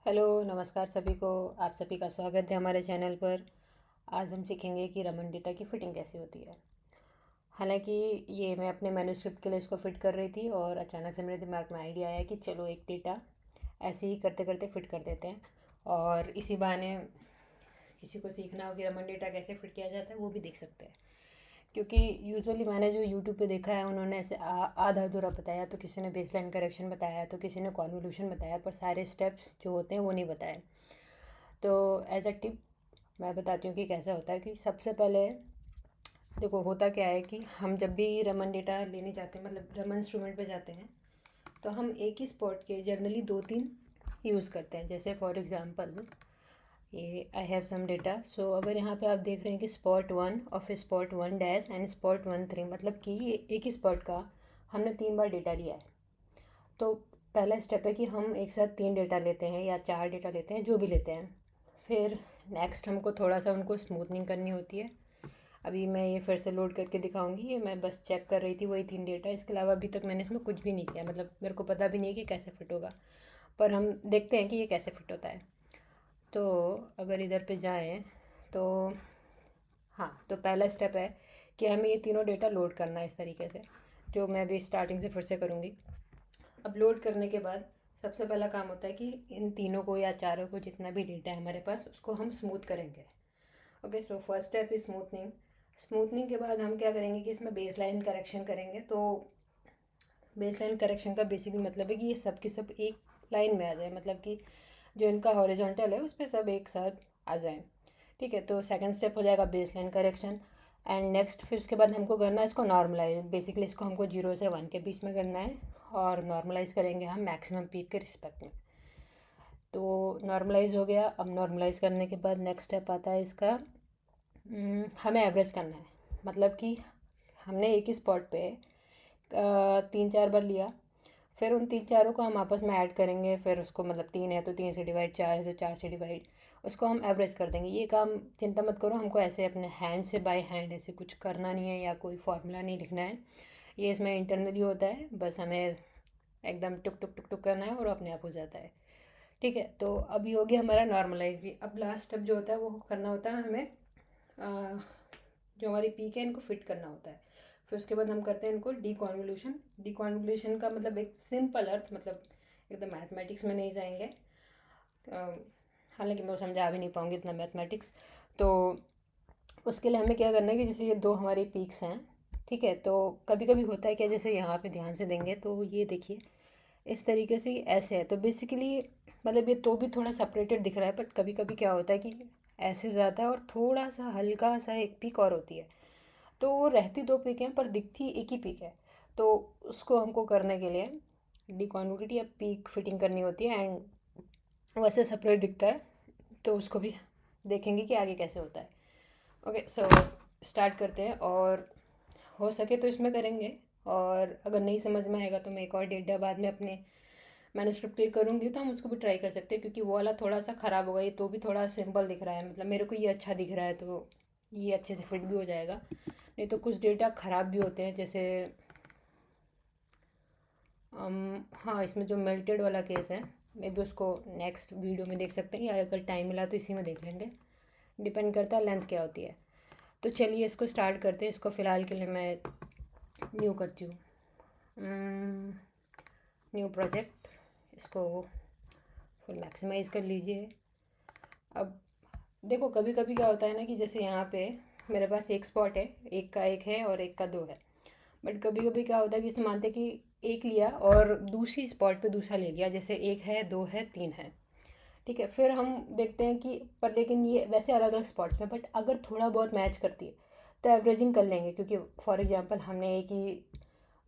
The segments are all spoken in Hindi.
हेलो नमस्कार सभी को। आप सभी का स्वागत है हमारे चैनल पर। आज हम सीखेंगे कि रमन डेटा की फ़िटिंग कैसे होती है। हालांकि ये मैं अपने मैन्युस्क्रिप्ट के लिए इसको फ़िट कर रही थी और अचानक से मेरे दिमाग में आइडिया आया कि चलो एक डेटा ऐसे ही करते करते फ़िट कर देते हैं और इसी बहाने किसी को सीखना हो कि रमन डेटा कैसे फ़िट किया जाता है वो भी देख सकते हैं। क्योंकि यूजुअली मैंने जो यूट्यूब पे देखा है उन्होंने ऐसे आधा अधूरा बताया, तो किसी ने बेसलाइन करेक्शन बताया, तो किसी ने कॉन्वोल्यूशन बताया, पर सारे स्टेप्स जो होते हैं वो नहीं बताए। तो एज अ टिप मैं बताती हूँ कि कैसा होता है कि सबसे पहले देखो होता क्या है कि हम जब भी रमन डेटा लेने जाते हैं, मतलब रमन इंस्ट्रूमेंट पे जाते हैं, तो हम एक ही स्पॉट के जनरली दो तीन यूज़ करते हैं। जैसे फॉर एग्ज़ाम्पल ये आई हैव सम डेटा। सो अगर यहाँ पे आप देख रहे हैं कि स्पॉट वन और फिर spot one dash and spot one three, मतलब कि ये एक ही स्पॉट का हमने 3 बार डेटा लिया है। तो पहला स्टेप है कि हम एक साथ 3 डेटा लेते हैं या 4 डेटा लेते हैं, जो भी लेते हैं। फिर नेक्स्ट हमको थोड़ा सा उनको स्मूथनिंग करनी होती है। अभी मैं ये फिर से लोड करके दिखाऊंगी, ये मैं बस चेक कर रही थी वही 3 डेटा। इसके अलावा अभी तक मैंने इसमें कुछ भी नहीं किया, मतलब मेरे को पता भी नहीं है कि कैसे फिट होगा, पर हम देखते हैं कि ये कैसे फिट होता है। तो अगर इधर पे जाएं तो हाँ, तो पहला स्टेप है कि हमें ये तीनों डेटा लोड करना है इस तरीके से, जो मैं अभी स्टार्टिंग से फिर से करूँगी। अब लोड करने के बाद सबसे पहला काम होता है कि इन तीनों को या चारों को, जितना भी डेटा है हमारे पास, उसको हम स्मूथ करेंगे। Okay, so first step is smoothening. Smoothening के बाद हम क्या करेंगे कि इसमें बेस लाइन करेक्शन करेंगे। तो बेस लाइन करेक्शन का बेसिकली मतलब है कि ये सब के सब एक लाइन में आ जाए, मतलब कि जो इनका हॉरिजॉन्टल है उस पर सब एक साथ आ जाए। ठीक है, तो सेकंड स्टेप हो जाएगा base line correction. And next फिर उसके बाद हमको करना है इसको नॉर्मलाइज। बेसिकली इसको हमको 0 से 1 के बीच में करना है और नॉर्मलाइज करेंगे हम मैक्सिमम पीक के रिस्पेक्ट में। तो नॉर्मलाइज हो गया। अब नॉर्मलाइज करने के बाद नेक्स्ट स्टेप आता है इसका, हमें एवरेज करना है। मतलब कि हमने एक ही स्पॉट पे 3-4 बार लिया, फिर उन 3 चारों को हम आपस में ऐड करेंगे। फिर उसको, मतलब 3 है तो 3 से डिवाइड, 4 है तो 4 से डिवाइड, उसको हम एवरेज कर देंगे। ये काम चिंता मत करो, हमको ऐसे अपने हैंड से बाय हैंड ऐसे कुछ करना नहीं है या कोई फार्मूला नहीं लिखना है। ये इसमें इंटरनली होता है, बस हमें एकदम टुक टुक टुक टुक करना है और अपने आप हो जाता है। ठीक है, तो अभी हो गया हमारा नॉर्मलाइज भी। अब लास्ट स्टेप जो होता है वो करना होता है हमें, जो हमारी पीक है इनको फिट करना होता है। फिर उसके बाद हम करते हैं इनको डीकॉन्वोल्यूशन। डीकॉन्वोल्यूशन का मतलब एक सिंपल अर्थ, मतलब एकदम मैथमेटिक्स में नहीं जाएंगे, हालांकि मैं समझा भी नहीं पाऊँगी इतना मैथमेटिक्स। तो उसके लिए हमें क्या करना है कि जैसे ये दो हमारी पीक्स हैं, ठीक है, तो कभी कभी होता है क्या, जैसे यहाँ पे ध्यान से देंगे तो ये देखिए इस तरीके से ऐसे है। तो बेसिकली मतलब ये तो भी थोड़ा सेपरेटेड दिख रहा है, बट कभी कभी क्या होता है कि ऐसे ज़्यादा है और थोड़ा सा हल्का सा एक पीक और होती है। तो वो रहती दो पीक हैं पर दिखती एक ही पीक है। तो उसको हमको करने के लिए डिकॉन्विटी या पीक फिटिंग करनी होती है, एंड वैसे सेपरेट दिखता है। तो उसको भी देखेंगे कि आगे कैसे होता है। ओके, सो स्टार्ट करते हैं, और हो सके तो इसमें करेंगे, और अगर नहीं समझ में आएगा तो मैं एक और डेटा बाद में अपने मैन्युस्क्रिप्ट क्लिक करूँगी तो हम उसको भी ट्राई कर सकते हैं। क्योंकि वो वाला थोड़ा सा ख़राब होगा, ये तो भी थोड़ा सिंपल दिख रहा है, मतलब मेरे को ये अच्छा दिख रहा है, तो ये अच्छे से फिट भी हो जाएगा। नहीं तो कुछ डेटा ख़राब भी होते हैं, जैसे हाँ, इसमें जो मेल्टेड वाला केस है, मे बी उसको नेक्स्ट वीडियो में देख सकते हैं, या अगर टाइम मिला तो इसी में देख लेंगे। डिपेंड करता है लेंथ क्या होती है। तो चलिए इसको स्टार्ट करते हैं। इसको फ़िलहाल के लिए मैं न्यू करती हूँ, न्यू प्रोजेक्ट। इसको फुल मैक्सिमाइज़ कर लीजिए। अब देखो कभी कभी क्या होता है ना कि जैसे यहाँ पे मेरे पास एक स्पॉट है, एक का एक है और एक का दो है। बट कभी कभी क्या होता है कि जैसे मानते हैं कि एक लिया और दूसरी स्पॉट पे दूसरा ले लिया, जैसे एक है, दो है, तीन है। ठीक है, फिर हम देखते हैं कि पर लेकिन ये वैसे अलग अलग स्पॉट्स में, बट अगर थोड़ा बहुत मैच करती है तो एवरेजिंग कर लेंगे। क्योंकि फॉर एग्जांपल हमने एक ही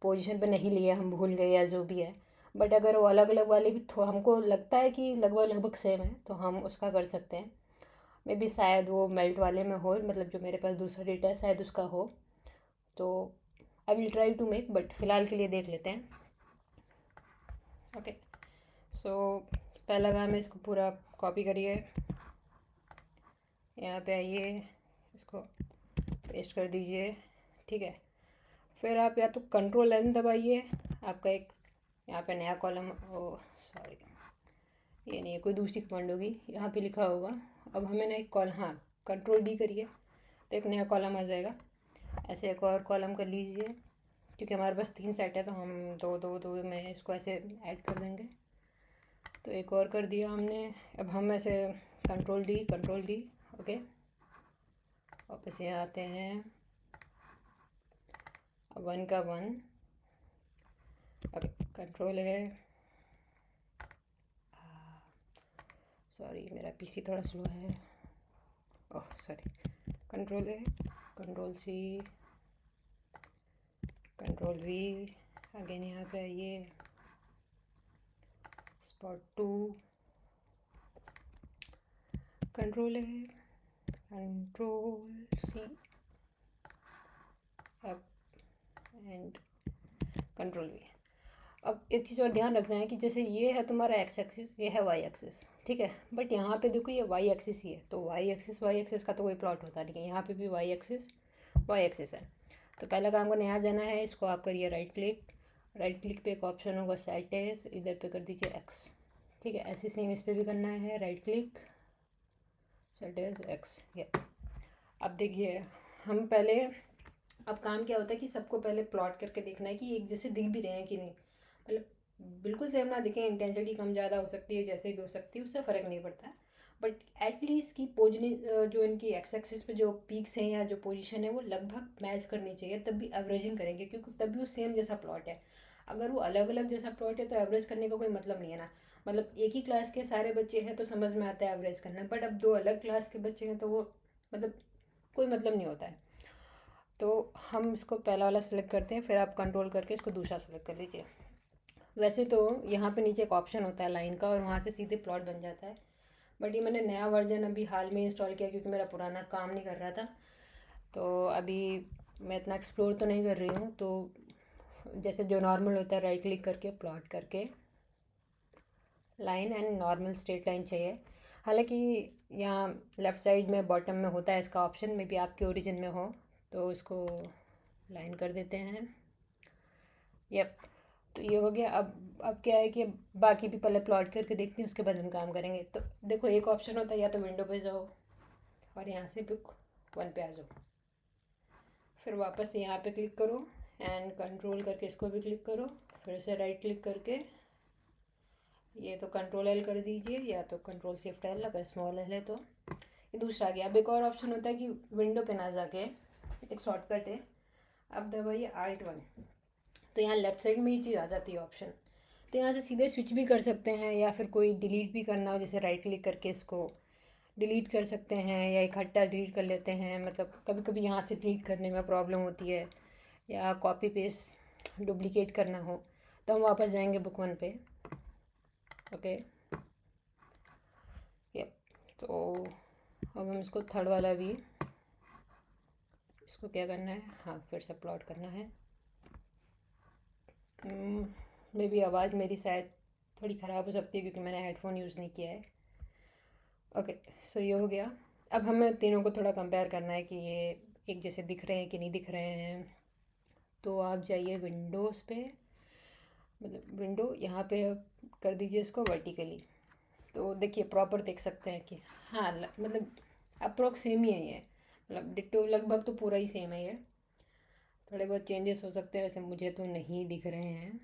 पोजीशन पे नहीं लिया, हम भूल गए या जो भी है। बट अगर वो अलग अलग वाले भी हमको लगता है कि लगभग लगभग सेम है, तो हम उसका कर सकते हैं। मे बी शायद वो मेल्ट वाले में हो, मतलब जो मेरे पास दूसरा डेटा है शायद उसका हो। तो I will try to make, but फ़िलहाल के लिए देख लेते हैं। ओके, सो पहला काम है, इसको पूरा कॉपी करिए, यहाँ पे आइए, इसको पेस्ट कर दीजिए। ठीक है, फिर आप या तो कंट्रोल एन दबाइए, आपका एक यहाँ पे नया कॉलम, ओ सॉरी, ये नहीं है, कोई दूसरी कमांड होगी, यहाँ पे लिखा होगा। अब हमें ना एक कॉल, हाँ कंट्रोल डी करिए तो एक नया कॉलम आ जाएगा। ऐसे एक और कॉलम कर लीजिए, क्योंकि हमारे पास 3 सेट है तो हम दो दो दो में इसको ऐसे ऐड कर देंगे। तो एक और कर दिया हमने। अब हम ऐसे कंट्रोल डी, ओके। वापस यहाँ आते हैं, 1 का 1, ओके। कंट्रोल है, सॉरी मेरा पीसी थोड़ा स्लो है, ओह सॉरी। कंट्रोल है, control C, control V, again यहाँ पे आइए, स्पॉट 2, कंट्रोल है, कंट्रोल सी, अब एंड कंट्रोल वी। अब एक चीज़ और ध्यान रखना है कि जैसे ये है तुम्हारा एक्स एक्सिस, ये है वाई एक्सिस, ठीक है। बट यहाँ पे देखो ये वाई एक्सिस ही है, तो वाई एक्सिस का तो कोई प्लॉट होता नहीं है। यहाँ पे भी वाई एक्सिस है। तो पहला काम करने यहाँ जाना है, इसको आप करिए राइट क्लिक पे एक ऑप्शन होगा सेट एज, इधर पे कर दीजिए एक्स, ठीक है। ऐसे सेम इस पर भी करना है, right click, set as X, ये। अब देखिए हम पहले, अब काम क्या होता है कि सबको पहले प्लॉट करके देखना है कि एक जैसे दिख भी रहे हैं कि नहीं। मतलब बिल्कुल सेम ना दिखें, इंटेंसिटी कम ज़्यादा हो सकती है, जैसे भी हो सकती है, उससे फ़र्क नहीं पड़ता है। बट एटलीस्ट की जो इनकी एक्स एक्सिस पे जो पीक्स हैं या जो पोजीशन है वो लगभग मैच करनी चाहिए, तब भी एवरेजिंग करेंगे, क्योंकि तब भी वो सेम जैसा प्लॉट है। अगर वो अलग अलग जैसा प्लॉट है तो एवरेज करने का कोई मतलब नहीं है ना। मतलब एक ही क्लास के सारे बच्चे हैं तो समझ में आता है एवरेज करना, बट अब 2 अलग क्लास के बच्चे हैं तो वो मतलब कोई मतलब नहीं होता है। तो हम इसको पहला वाला सेलेक्ट करते हैं, फिर आप कंट्रोल करके इसको दूसरा सेलेक्ट कर लीजिए। वैसे तो यहाँ पे नीचे एक ऑप्शन होता है लाइन का, और वहाँ से सीधे प्लॉट बन जाता है। बट ये मैंने नया वर्जन अभी हाल में इंस्टॉल किया, क्योंकि मेरा पुराना काम नहीं कर रहा था। तो अभी मैं इतना एक्सप्लोर तो नहीं कर रही हूँ। तो जैसे जो नॉर्मल होता है, राइट क्लिक करके प्लॉट करके line and normal straight line चाहिए। हालांकि यहाँ लेफ़्ट साइड में बॉटम में होता है इसका ऑप्शन, में भी आपके ओरिजिन में हो। तो इसको लाइन कर देते हैं, यप। तो ये हो गया। अब क्या है कि बाकी भी पहले प्लॉट करके देखते हैं, उसके बाद हम काम करेंगे। तो देखो एक ऑप्शन होता है, या तो विंडो पे जाओ और यहाँ से बुक 1 पे आ जाओ, फिर वापस यहाँ पे क्लिक करो एंड कंट्रोल करके इसको भी क्लिक करो, फिर से राइट क्लिक करके ये तो कंट्रोल एल कर दीजिए, या तो कंट्रोल शिफ्ट एल अगर स्मॉल एल है तो। ये दूसरा आ गया। अब एक और ऑप्शन होता है कि विंडो पे ना जाके, एक शॉर्टकट है, आप दबाइए Alt 1, तो यहाँ लेफ़्ट साइड में ही चीज़ आ जाती है ऑप्शन। तो यहाँ से सीधे स्विच भी कर सकते हैं, या फिर कोई डिलीट भी करना हो, जैसे राइट क्लिक करके इसको डिलीट कर सकते हैं, या इकट्ठा डिलीट कर लेते हैं। मतलब कभी कभी यहाँ से डिलीट करने में प्रॉब्लम होती है, या कॉपी पेस्ट डुप्लिकेट करना हो, तो हम वापस जाएंगे बुक 1 पे, ओके। यप। तो अब हम इसको थर्ड वाला भी, इसको क्या करना है, हाँ फिर से प्लॉट करना है। मे भी आवाज़ मेरी शायद थोड़ी ख़राब हो सकती है, क्योंकि मैंने हेडफोन यूज़ नहीं किया है, ओके। सो ये हो गया। अब हमें तीनों को थोड़ा कंपेयर करना है कि ये एक जैसे दिख रहे हैं कि नहीं दिख रहे हैं। तो आप जाइए विंडोज़ पे, मतलब विंडो यहाँ पे कर दीजिए इसको वर्टिकली। तो देखिए प्रॉपर देख सकते हैं कि हाँ मतलब अप्रोक्स सेम ही है ये, मतलब डिट्टो लगभग तो पूरा ही सेम है ये। थोड़े बहुत चेंजेस हो सकते हैं, वैसे मुझे तो नहीं दिख रहे हैं,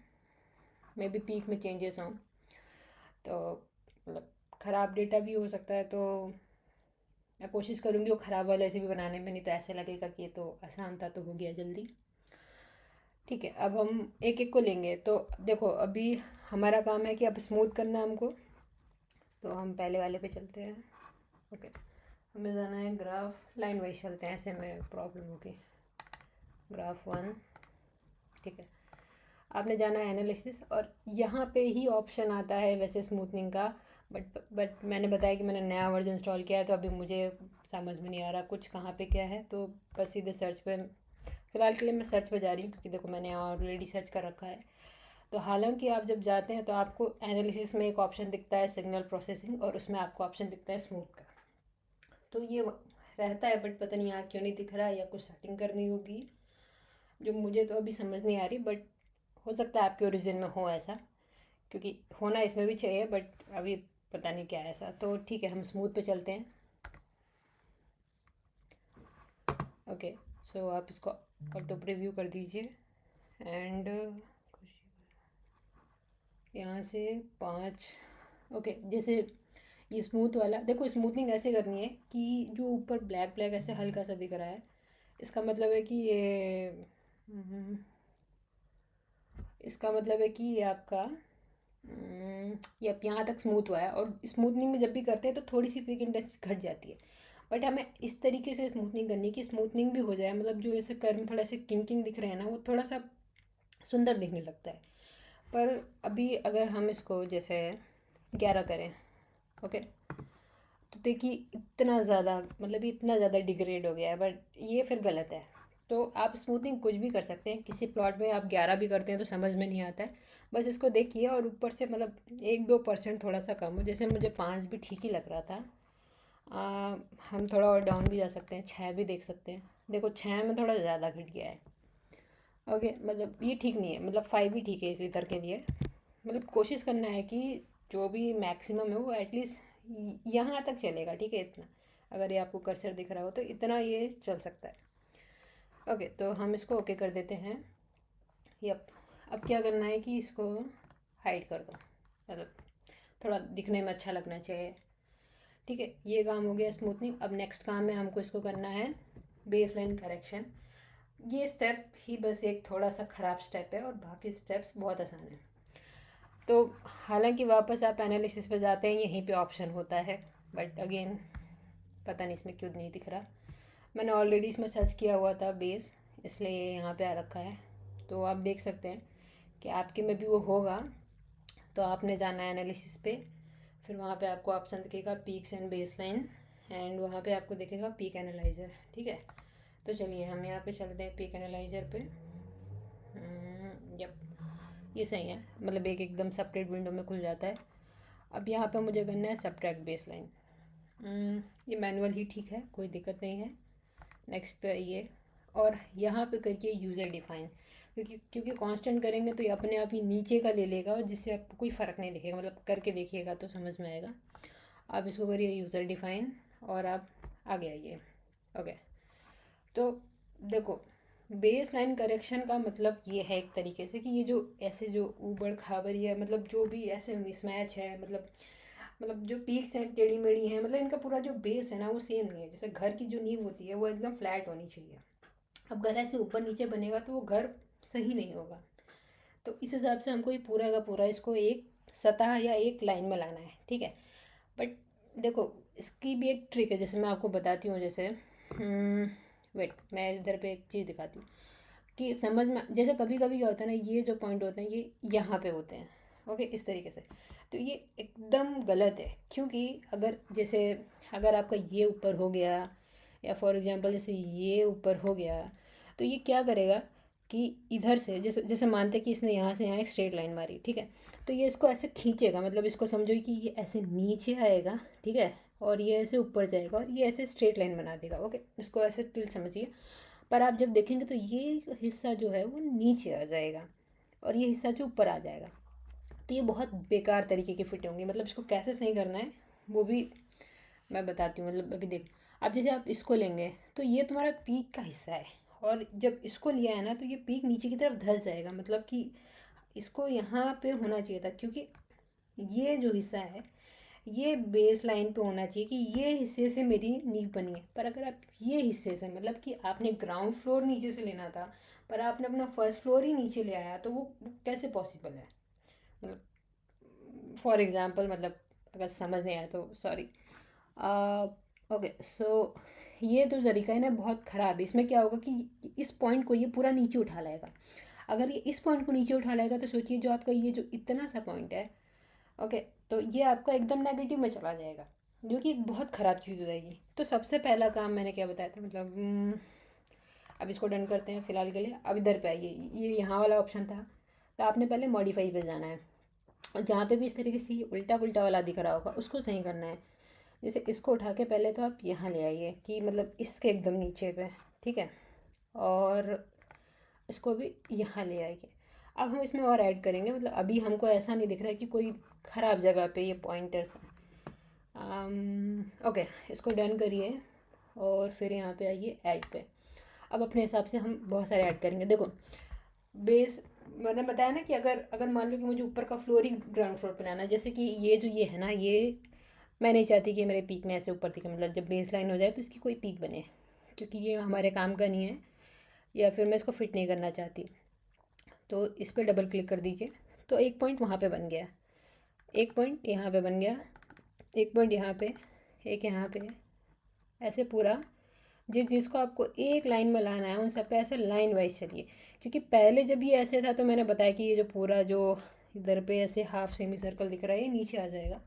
मे बी पीक में चेंजेस हों। तो मतलब ख़राब डेटा भी हो सकता है, तो मैं कोशिश करूँगी वो ख़राब वाले ऐसे भी बनाने में, नहीं तो ऐसे लगेगा कि ये तो आसान था तो हो गया जल्दी। ठीक है, अब हम एक एक को लेंगे। तो देखो अभी हमारा काम है कि अब स्मूथ करना है हमको, तो हम पहले वाले पे चलते हैं, ओके। हमें जाना है ग्राफ, लाइन वाइज चलते हैं, ऐसे में प्रॉब्लम होगी। ग्राफ 1, ठीक है। आपने जाना है एनालिसिस, और यहाँ पे ही ऑप्शन आता है वैसे स्मूथनिंग का। बट मैंने बताया कि मैंने नया वर्जन इंस्टॉल किया है, तो अभी मुझे समझ में नहीं आ रहा कुछ कहाँ पे क्या है। तो बस सीधे सर्च पे, फ़िलहाल के लिए मैं सर्च पे जा रही हूँ, क्योंकि देखो मैंने ऑलरेडी सर्च कर रखा है। तो हालांकि आप जब जाते हैं तो आपको एनालिसिस में एक ऑप्शन दिखता है सिग्नल प्रोसेसिंग, और उसमें आपको ऑप्शन दिखता है स्मूथ का। तो ये रहता है, बट पता नहीं यहाँ क्यों नहीं दिख रहा है, या कुछ सेटिंग करनी होगी जो मुझे तो अभी समझ नहीं आ रही। बट हो सकता है आपके ओरिजिन में हो ऐसा, क्योंकि होना इसमें भी चाहिए, बट अभी पता नहीं क्या है ऐसा। तो ठीक है, हम स्मूथ पे चलते हैं। ओके, सो आप इसको ऑटो प्रीव्यू कर दीजिए एंड यहाँ से 5। ओके, जैसे ये स्मूथ वाला देखो, स्मूथनिंग ऐसे करनी है कि जो ऊपर ब्लैक ब्लैक ऐसे हल्का सा दिख रहा है, इसका मतलब है कि ये इसका मतलब है कि ये आपका ये अब यहाँ तक स्मूथ हुआ है। और स्मूथनिंग में जब भी करते हैं तो थोड़ी सी पिक इंडेक्स घट जाती है, बट हमें इस तरीके से स्मूथनिंग करनी है कि स्मूथनिंग भी हो जाए, मतलब जो ऐसे कर्व में थोड़ा से किंकिंग दिख रहे हैं ना, वो थोड़ा सा सुंदर दिखने लगता है। पर अभी अगर हम इसको जैसे 11 करें, ओके, तो देखिए इतना ज़्यादा, मतलब ये इतना ज़्यादा डिग्रेड हो गया है, बट ये फिर गलत है। तो आप स्मूथिंग कुछ भी कर सकते हैं, किसी प्लॉट में आप 11 भी करते हैं तो समझ में नहीं आता है। बस इसको देखिए और ऊपर से मतलब 1-2% थोड़ा सा कम हो, जैसे मुझे 5 भी ठीक ही लग रहा था। हम थोड़ा और डाउन भी जा सकते हैं, 6 भी देख सकते हैं। देखो 6 में थोड़ा ज़्यादा घट गया है। ओके, मतलब ये ठीक नहीं है, मतलब 5 भी ठीक है इस इधर के लिए। मतलब कोशिश करना है कि जो भी मैक्सिमम है वो एटलीस्ट यहाँ तक चलेगा, ठीक है, इतना। अगर ये आपको कर्सर दिख रहा हो तो इतना ये चल सकता है। ओके, तो हम इसको ओके कर देते हैं। यप, अब क्या करना है कि इसको हाइड कर दो, मतलब थोड़ा दिखने में अच्छा लगना चाहिए। ठीक है, ये काम हो गया स्मूथनिंग। अब नेक्स्ट काम है हमको इसको करना है बेस लाइन करेक्शन। ये स्टेप ही बस एक थोड़ा सा ख़राब स्टेप है और बाकी स्टेप्स बहुत आसान है। तो हालांकि वापस आप एनालिसिस पे जाते हैं, यहीं पे ऑप्शन होता है, बट अगेन पता नहीं इसमें क्यों नहीं दिख रहा। मैंने ऑलरेडी इसमें सर्च किया हुआ था बेस, इसलिए ये यहाँ पे आ रखा है। तो आप देख सकते हैं कि आपके में भी वो होगा। तो आपने जाना है एनालिसिस पे, फिर वहाँ पे आपको ऑप्शन दिखेगा peaks and base line, and वहाँ पे आपको दिखेगा पीक एनालाइज़र। ठीक है, तो चलिए हम यहाँ पे चलते हैं पीक एनालाइज़र पे। यप, ये सही है, मतलब एक एकदम सेपरेट विंडो में खुल जाता है। अब यहाँ पे मुझे करना है सब्ट्रैक्ट बेस लाइन। ये मैनुअल ही ठीक है, कोई दिक्कत नहीं है। नेक्स्ट पे आइए और यहाँ पे करिए यूज़र डिफ़ाइन, क्योंकि कांस्टेंट करेंगे तो ये अपने आप ही नीचे का ले लेगा और जिससे आपको कोई फ़र्क नहीं दिखेगा, मतलब करके देखिएगा तो समझ में आएगा। आप इसको करिए यूज़र डिफ़ाइन और आप आगे आइए। ओके, तो देखो बेस लाइन करेक्शन का मतलब ये है एक तरीके से कि ये जो ऐसे जो ऊबड़ खाबड़ है, मतलब जो भी ऐसे मिसमैच है, मतलब जो पीक्स हैं टेढ़ी मेढ़ी हैं, मतलब इनका पूरा जो बेस है ना वो सेम नहीं है। जैसे घर की जो नींव होती है वो एकदम फ्लैट होनी चाहिए। अब घर ऐसे ऊपर नीचे बनेगा तो वो घर सही नहीं होगा। तो इस हिसाब से हमको ये पूरा का पूरा इसको एक सतह या एक लाइन में लाना है, ठीक है। बट देखो इसकी भी एक ट्रिक है, जैसे मैं आपको बताती हूँ। जैसे वेट, मैं इधर पे एक चीज़ दिखाती हूँ कि समझ में, जैसे कभी कभी क्या होता है ना, ये जो पॉइंट होते हैं ये यहाँ पे होते हैं, ओके, इस तरीके से। तो ये एकदम गलत है, क्योंकि अगर जैसे अगर आपका ये ऊपर हो गया, या फॉर एग्जांपल जैसे ये ऊपर हो गया, तो ये क्या करेगा कि इधर से जैसे जैसे मानते हैं कि इसने यहाँ से यहाँ एक स्ट्रेट लाइन मारी, ठीक है, तो ये इसको ऐसे खींचेगा, मतलब इसको समझो कि ये ऐसे नीचे आएगा, ठीक है, और ये ऐसे ऊपर जाएगा और ये ऐसे स्ट्रेट लाइन बना देगा। ओके, इसको ऐसे टिल्ट समझिए। पर आप जब देखेंगे तो ये हिस्सा जो है वो नीचे आ जाएगा और ये हिस्सा जो ऊपर आ जाएगा, तो ये बहुत बेकार तरीके की फिट होंगी। मतलब इसको कैसे सही करना है वो भी मैं बताती हूँ। मतलब अभी देख, अब जैसे आप इसको लेंगे तो ये तुम्हारा पीक का हिस्सा है, और जब इसको लिया है ना तो ये पीक नीचे की तरफ धंस जाएगा, मतलब कि इसको यहाँ पे होना चाहिए था, क्योंकि ये जो हिस्सा है ये बेस लाइन पे होना चाहिए कि ये हिस्से से मेरी नींव बनी है। पर अगर आप ये हिस्से से, मतलब कि आपने ग्राउंड फ्लोर नीचे से लेना था पर आपने अपना फर्स्ट फ्लोर ही नीचे ले आया, तो वो कैसे पॉसिबल है। मतलब फॉर एग्ज़ाम्पल, मतलब अगर समझ नहीं आया तो सॉरी। ओके, सो ये तो तरीका है ना बहुत ख़राब है। इसमें क्या होगा कि इस पॉइंट को ये पूरा नीचे उठा लाएगा। अगर ये इस पॉइंट को नीचे उठा लाएगा तो सोचिए जो आपका ये जो इतना सा पॉइंट है, ओके, तो ये आपका एकदम नेगेटिव में चला जाएगा, जो कि एक बहुत ख़राब चीज़ हो जाएगी। तो सबसे पहला काम मैंने क्या बताया था, मतलब अब इसको डन करते हैं फ़िलहाल के लिए। अब इधर पे आइए, ये यहाँ वाला ऑप्शन था, तो आपने पहले मॉडिफाई पे जाना है और जहाँ पे भी इस तरीके से ये उल्टा पुल्टा वाला दिख रहा होगा उसको सही करना है। जैसे इसको उठा के पहले तो आप यहाँ ले आइए कि मतलब इसके एकदम नीचे पे, ठीक है, और इसको भी यहाँ ले आइए। अब हम इसमें और ऐड करेंगे, मतलब अभी हमको ऐसा नहीं दिख रहा है कि कोई ख़राब जगह पे ये पॉइंटर्स हैं। ओके, इसको डन करिए और फिर यहाँ पे आइए ऐड पे। अब अपने हिसाब से हम बहुत सारे ऐड करेंगे। देखो बेस मैंने बताया ना कि अगर अगर मान लो कि मुझे ऊपर का फ्लोर ही ग्राउंड फ्लोर बनाना है, जैसे कि ये है ना, ये मैं नहीं चाहती कि मेरे पीक में ऐसे ऊपर दिखे, मतलब जब बेस लाइन हो जाए तो इसकी कोई पीक बने, क्योंकि ये हमारे काम का नहीं है, या फिर मैं इसको फिट नहीं करना चाहती। तो इस पर डबल क्लिक कर दीजिए, तो एक पॉइंट वहाँ पे बन गया, एक पॉइंट यहाँ पे बन गया, एक पॉइंट यहाँ पे, एक यहाँ पे, ऐसे पूरा जिस जिसको आपको एक लाइन में लाना है उन सब पे ऐसे लाइन वाइज चलिए। क्योंकि पहले जब ये ऐसे था तो मैंने बताया कि ये जो पूरा जो इधर पे ऐसे हाफ सेमी सर्कल दिख रहा है ये नीचे आ जाएगा,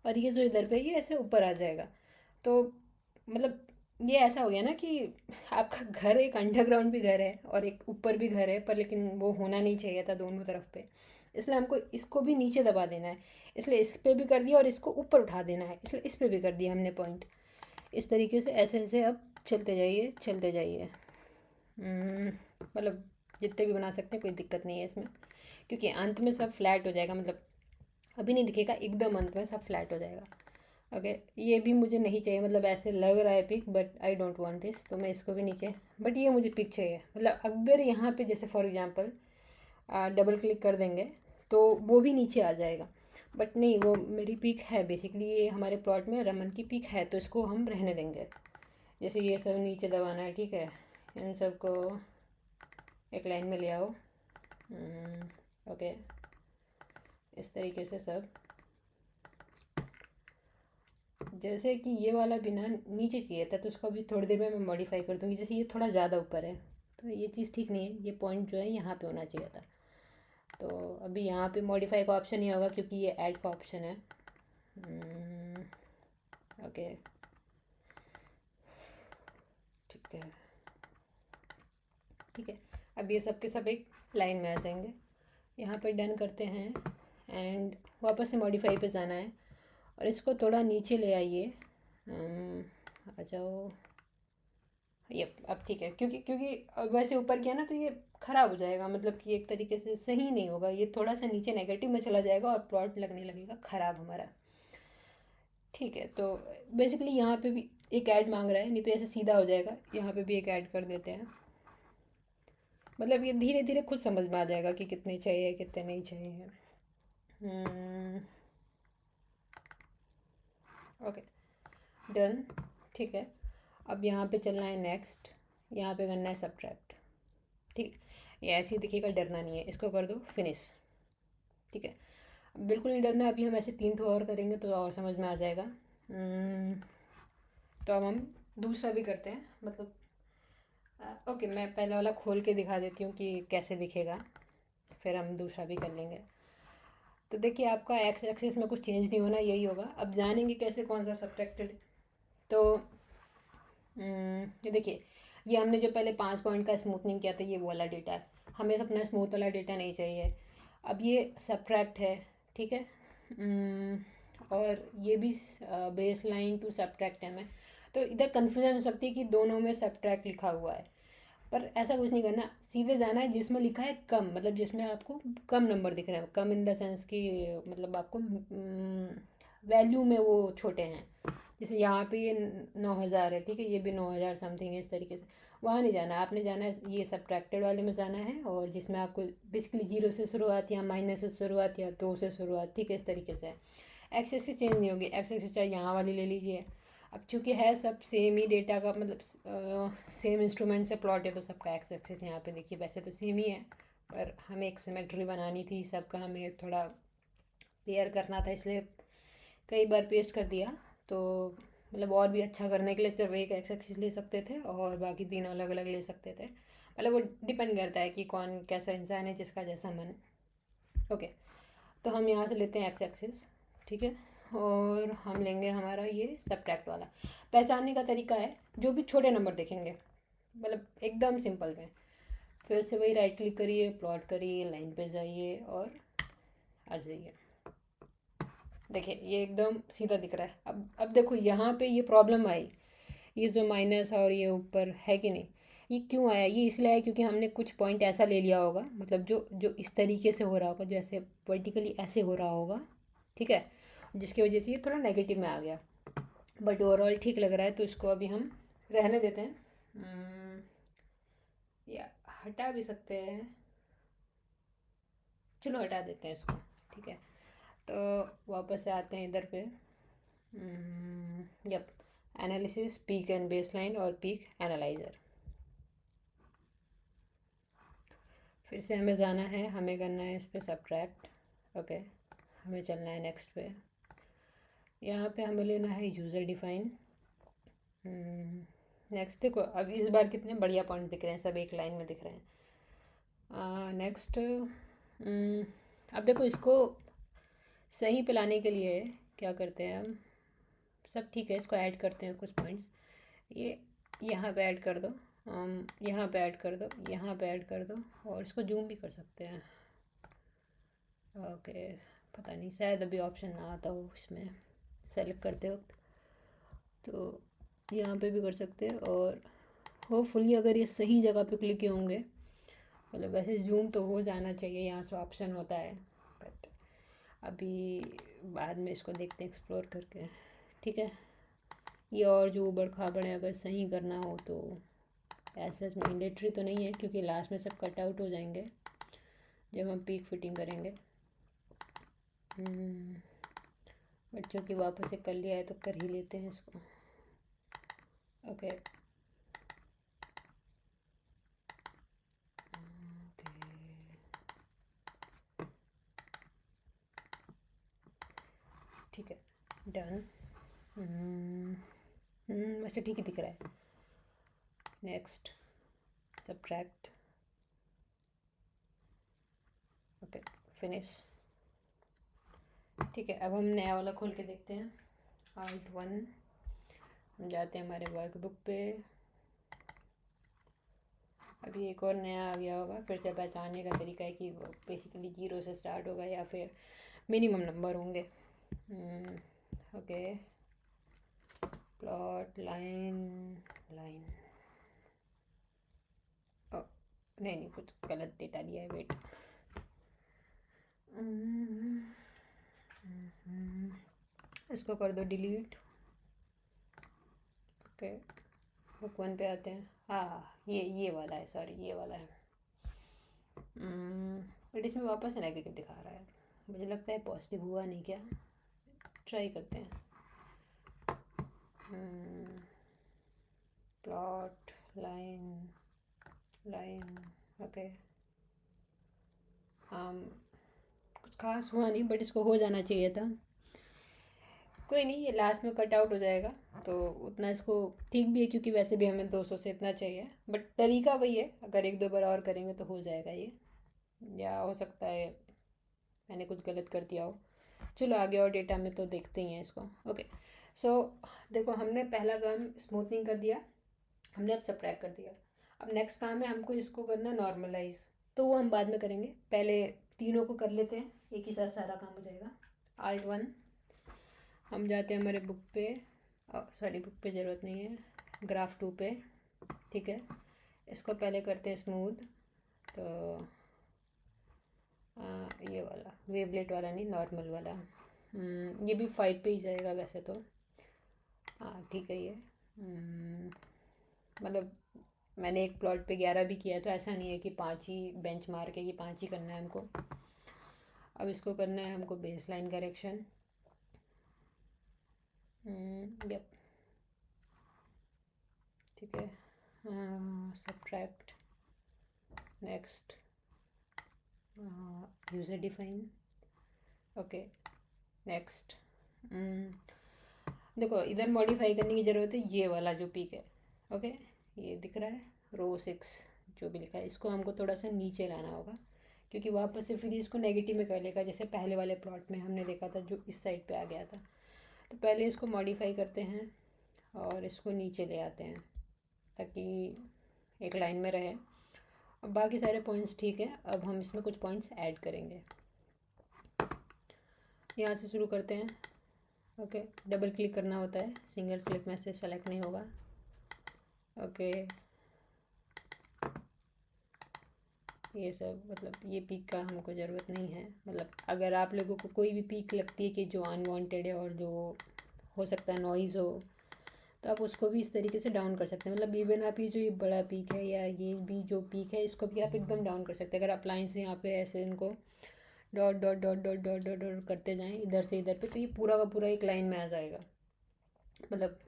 और ये जो इधर पे ये ऐसे ऊपर आ जाएगा। तो मतलब ये ऐसा हो गया ना कि आपका घर एक अंडरग्राउंड भी घर है और एक ऊपर भी घर है, पर लेकिन वो होना नहीं चाहिए था दोनों तरफ पे, इसलिए हमको इसको भी नीचे दबा देना है, इसलिए इस पर भी कर दिया और इसको ऊपर उठा देना है, इसलिए इस पर भी कर दिया हमने पॉइंट। इस तरीके से ऐसे ऐसे अब चलते जाइए चलते जाइए। मतलब जितने भी बना सकते हैं, कोई दिक्कत नहीं है इसमें, क्योंकि अंत में सब फ्लैट हो जाएगा, मतलब अभी नहीं दिखेगा, एकदम अंत में सब फ्लैट हो जाएगा। ओके, ये भी मुझे नहीं चाहिए, मतलब ऐसे लग रहा है pic, but I don't want this, तो मैं इसको भी नीचे, बट ये मुझे पिक चाहिए। मतलब अगर यहाँ पे जैसे फॉर एग्जांपल डबल क्लिक कर देंगे तो वो भी नीचे आ जाएगा, बट नहीं, वो मेरी पिक है बेसिकली, ये हमारे प्लॉट में रमन की पिक है, तो इसको हम रहने देंगे। जैसे ये सब नीचे दबाना है, ठीक है, इन सबको एक लाइन में ले आओ। ओके, इस तरीके से सब, जैसे कि ये वाला भी ना नीचे चाहिए था, तो उसको अभी थोड़ी देर में मैं मॉडिफाई कर दूँगी। जैसे ये थोड़ा ज़्यादा ऊपर है तो ये चीज़ ठीक नहीं है, ये पॉइंट जो है यहाँ पे होना चाहिए था। तो अभी यहाँ पे मॉडिफाई का ऑप्शन नहीं होगा क्योंकि ये ऐड का ऑप्शन है। ओके, ठीक है, ठीक है। अब ये सब के सब एक लाइन में आ जाएंगे। यहाँ पे डन करते हैं एंड वापस से मॉडिफाई पे जाना है और इसको थोड़ा नीचे ले आइए। आ जाओ, ये अब ठीक है, क्योंकि क्योंकि वैसे ऊपर किया ना तो ये ख़राब हो जाएगा, मतलब कि एक तरीके से सही नहीं होगा, ये थोड़ा सा नीचे नेगेटिव में चला जाएगा और प्लॉट लगने लगेगा ख़राब हमारा। ठीक है, तो बेसिकली यहाँ पे भी एक ऐड मांग रहा है, नहीं तो ऐसे सीधा हो जाएगा, यहाँ पे भी एक ऐड कर देते हैं। मतलब ये धीरे धीरे खुद समझ में आ जाएगा कि कितने चाहिए कितने नहीं चाहिए। ओके, डन, ठीक है। अब यहाँ पे चलना है नेक्स्ट, यहाँ पे करना है सब्ट्रैक्ट। ठीक, ये ऐसे ही दिखेगा, डरना नहीं है, इसको कर दो फिनिश। ठीक है, अब बिल्कुल नहीं डरना, अभी हम ऐसे 3 ठो और करेंगे तो और समझ में आ जाएगा। तो अब हम दूसरा भी करते हैं, मतलब ओके, मैं पहला वाला खोल के दिखा देती हूँ कि कैसे दिखेगा, फिर हम दूसरा भी कर लेंगे। तो देखिए आपका एक्स एक्सिस में कुछ चेंज नहीं होना, यही होगा। अब जानेंगे कैसे कौन सा सब्ट्रैक्टेड। तो ये देखिए, ये हमने जो पहले 5 पॉइंट का स्मूथनिंग किया था, ये वो वाला डेटा है, हमें अपना स्मूथ वाला डेटा नहीं चाहिए। अब ये सब्ट्रैक्ट है, ठीक है। और ये भी बेस लाइन टू सब्ट्रैक्ट है। मैं तो इधर कन्फ्यूजन हो सकती है कि दोनों में सब्ट्रैक्ट लिखा हुआ है, पर ऐसा कुछ नहीं करना, सीधे जाना है जिसमें लिखा है कम, मतलब जिसमें आपको कम नंबर दिख रहे हैं, कम इन द सेंस कि मतलब आपको वैल्यू में वो छोटे हैं। जैसे यहाँ पे ये 9,000 है, ठीक है, ये भी 9,000 समथिंग है, इस तरीके से वहाँ नहीं जाना, आपने जाना है ये सब्ट्रैक्टेड वाले में जाना है, और जिसमें आपको बेसिकली 0 से शुरुआत या माइनस से शुरुआत या 2 से शुरुआत, ठीक है, इस तरीके से। एक्स एक्सिस चेंज नहीं होगी, एक्स एक्सिस चाहे यहाँ वाली ले लीजिए। अब चूँकि है सब सेम ही डेटा का, मतलब सेम इंस्ट्रूमेंट से प्लॉट है, तो सबका एक्स एक्सिस यहाँ पे देखिए वैसे तो सेम ही है, पर हमें एक सिमेट्री बनानी थी, सबका हमें थोड़ा पेयर करना था, इसलिए कई बार पेस्ट कर दिया। तो मतलब और भी अच्छा करने के लिए सिर्फ एक एक्स एक्सिस ले सकते थे और बाकी 3 अलग अलग ले सकते थे, मतलब वो डिपेंड करता है कि कौन कैसा इंसान है, जिसका जैसा मन। ओके, तो हम यहाँ से लेते हैं एक्स एक्सिस, ठीक है, और हम लेंगे हमारा ये सब्ट्रैक्ट वाला। पहचानने का तरीका है, जो भी छोटे नंबर देखेंगे, मतलब एकदम सिंपल में, फिर से वही राइट क्लिक करिए, प्लॉट करिए, लाइन पे जाइए और आ जाइए। देखिए ये एकदम सीधा दिख रहा है। अब देखो यहाँ पे ये प्रॉब्लम आई, ये जो माइनस और ये ऊपर है कि नहीं, ये क्यों आया, ये इसलिए आया क्योंकि हमने कुछ पॉइंट ऐसा ले लिया होगा, मतलब जो जो इस तरीके से हो रहा होगा, जो ऐसे वर्टिकली ऐसे हो रहा होगा, ठीक है, जिसकी वजह से ये थोड़ा नेगेटिव में आ गया, बट ओवरऑल ठीक लग रहा है। तो इसको अभी हम रहने देते हैं, या हटा भी सकते हैं, चलो हटा देते हैं इसको, ठीक है। तो वापस से आते हैं इधर पे, yup, analysis, peak and baseline और पीक एनालाइज़र। फिर से हमें जाना है, हमें करना है इस पर सब्ट्रैक्ट, ओके। हमें चलना है नेक्स्ट पे, यहाँ पे हमें लेना है यूज़र डिफाइन। नेक्स्ट देखो, अब इस बार कितने बढ़िया पॉइंट दिख रहे हैं, सब एक लाइन में दिख रहे हैं। नेक्स्ट, अब देखो इसको सही पे लाने के लिए क्या करते हैं हम, सब ठीक है, इसको ऐड करते हैं कुछ पॉइंट्स, ये यहाँ पे ऐड कर दो, यहाँ पे ऐड कर दो, यहाँ पे ऐड कर दो, और इसको जूम भी कर सकते हैं, ओके। पता नहीं, शायद अभी ऑप्शन ना आता हो इसमें सेलेक्ट करते वक्त, तो यहाँ पे भी कर सकते हैं। और होपफुली अगर ये सही जगह पे क्लिक किए होंगे, मतलब वैसे जूम तो हो जाना चाहिए, यहाँ से ऑप्शन होता है, बट अभी बाद में इसको देखते हैं एक्सप्लोर करके, ठीक है। ये और जो ऊबड़ खाबड़ है, अगर सही करना हो तो ऐसा मैंडेटरी तो नहीं है, क्योंकि लास्ट में सब कट आउट हो जाएंगे जब हम पीक फिटिंग करेंगे। बच्चों की वापस से कर लिया है तो कर ही लेते हैं इसको, ओके। ठीक है, डन। अच्छा ठीक ही दिख रहा है। Next, subtract, okay, finish. ठीक है, अब हम नया वाला खोल के देखते हैं, Alt+1, हम जाते हैं हमारे वर्कबुक पे। अभी एक और नया आ गया होगा, फिर से पहचानने का तरीका है कि वो बेसिकली 0 से स्टार्ट होगा या फिर मिनिमम नंबर होंगे, ओके। प्लॉट लाइन, लाइन, ओ नहीं, कुछ गलत डेटा दिया है, वेट। इसको कर दो डिलीट, ओके। बुक 1 पे आते हैं, हाँ ये वाला है, सॉरी ये वाला है, बट इसमें वापस से नेगेटिव दिखा रहा है, मुझे लगता है पॉजिटिव हुआ नहीं क्या, ट्राई करते हैं। Plot line, line, okay. कुछ खास हुआ नहीं, बट इसको हो जाना चाहिए था, कोई नहीं, ये लास्ट में कट आउट हो जाएगा, तो उतना इसको ठीक भी है, क्योंकि वैसे भी हमें 200 से इतना चाहिए, बट तरीका वही है, अगर एक दो बार और करेंगे तो हो जाएगा ये, या हो सकता है मैंने कुछ गलत कर दिया हो। चलो आगे और डेटा में तो देखते ही हैं इसको, ओके। सो देखो, हमने पहला काम स्मूथनिंग कर दिया, हमने अब सब्ट्रैक्ट कर दिया। अब नेक्स्ट काम है हमको इसको करना नॉर्मलाइज, तो वो हम बाद में करेंगे, पहले तीनों को कर लेते हैं, एक ही साथ सारा काम हो जाएगा। Alt+1, हम जाते हैं हमारे बुक पे, सॉरी बुक पे ज़रूरत नहीं है, ग्राफ 2 पे, ठीक है। इसको पहले करते हैं स्मूथ, तो ये वाला वेवलेट वाला नहीं, नॉर्मल वाला, ये भी 5 पे ही जाएगा वैसे तो, हाँ ठीक है। ये मतलब मैंने एक प्लॉट पे 11 भी किया, तो ऐसा नहीं है कि 5 ही बेंच मार के, ये 5 ही करना है हमको। अब इसको करना है हमको बेस लाइन करेक्शन, यप, ठीक है। Subtract, next, user define, okay, next. देखो इधर मॉडिफाई करने की ज़रूरत है, ये वाला जो पीक है, ओके, ये दिख रहा है रो 6 जो भी लिखा है, इसको हमको थोड़ा सा नीचे लाना होगा, क्योंकि वापस से फिर इसको नेगेटिव में कर लेगा, जैसे पहले वाले प्लॉट में हमने देखा था जो इस साइड पे आ गया था। तो पहले इसको मॉडिफाई करते हैं और इसको नीचे ले आते हैं, ताकि एक लाइन में रहे। अब बाकी सारे पॉइंट्स ठीक है, अब हम इसमें कुछ पॉइंट्स ऐड करेंगे, यहाँ से शुरू करते हैं, ओके। डबल क्लिक करना होता है, सिंगल क्लिक में से सेलेक्ट नहीं होगा, ओके। ये सब मतलब ये पीक का हमको ज़रूरत नहीं है। मतलब अगर आप लोगों को कोई भी पीक लगती है कि जो अनवांटेड है और जो हो सकता है नॉइज़ हो, तो आप उसको भी इस तरीके से डाउन कर सकते हैं। मतलब इवन आप ये जो ये बड़ा पीक है या ये भी जो पीक है इसको भी आप एकदम डाउन कर सकते हैं अगर अप्लाइंस यहाँ पे ऐसे इनको dot dot dot dot dot dot dot करते जाएं इधर से इधर पे, तो ये पूरा का पूरा एक लाइन में आ जाएगा। मतलब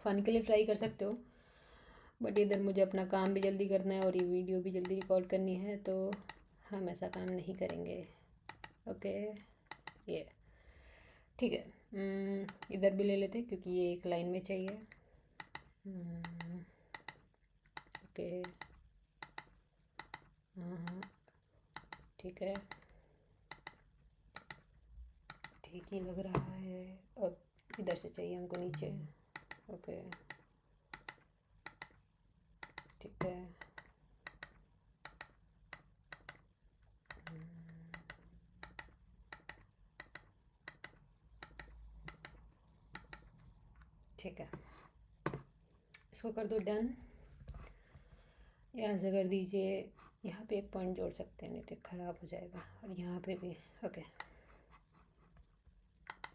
फ़न के लिए ट्राई कर सकते हो, बट इधर मुझे अपना काम भी जल्दी करना है और ये वीडियो भी जल्दी रिकॉर्ड करनी है, तो हम ऐसा काम नहीं करेंगे। ओके, ये ठीक है। इधर भी ले लेते हैं क्योंकि ये एक लाइन में चाहिए। ओके, हाँ ठीक है, ठीक ही लग रहा है। अब इधर से चाहिए हमको नीचे। ओके ठीक है। ठीक है, इसको कर दो डन। यहाँ से कर दीजिए, यहाँ पे एक पॉइंट जोड़ सकते हैं नहीं तो ख़राब हो जाएगा। और यहाँ पे भी ओके,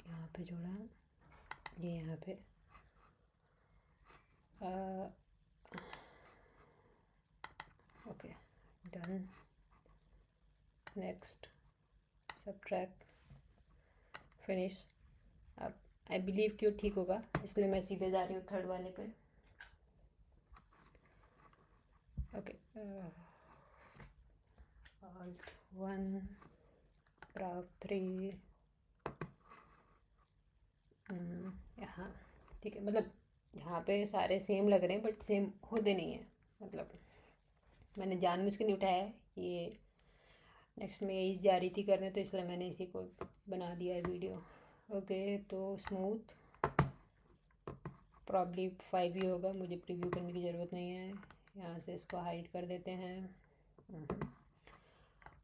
यहाँ पे जोड़ा, ये यहाँ पे okay done. Next, subtract, finish. अब आई बिलीव कि वो ठीक होगा, इसलिए मैं सीधे जा रही हूँ थर्ड वाले पे। ओके, Alt 1, Prav 3, यहाँ ठीक है। मतलब यहाँ पे सारे सेम लग रहे हैं बट सेम होते नहीं हैं। मतलब मैंने जानबूझ के नहीं उठाया है ये, नेक्स्ट में यही जा रही थी करने तो इसलिए मैंने इसी को बना दिया है वीडियो। ओके, तो स्मूथ प्रॉब्ली 5 ही होगा, मुझे प्रीव्यू करने की ज़रूरत नहीं है। यहाँ से इसको हाइड कर देते हैं।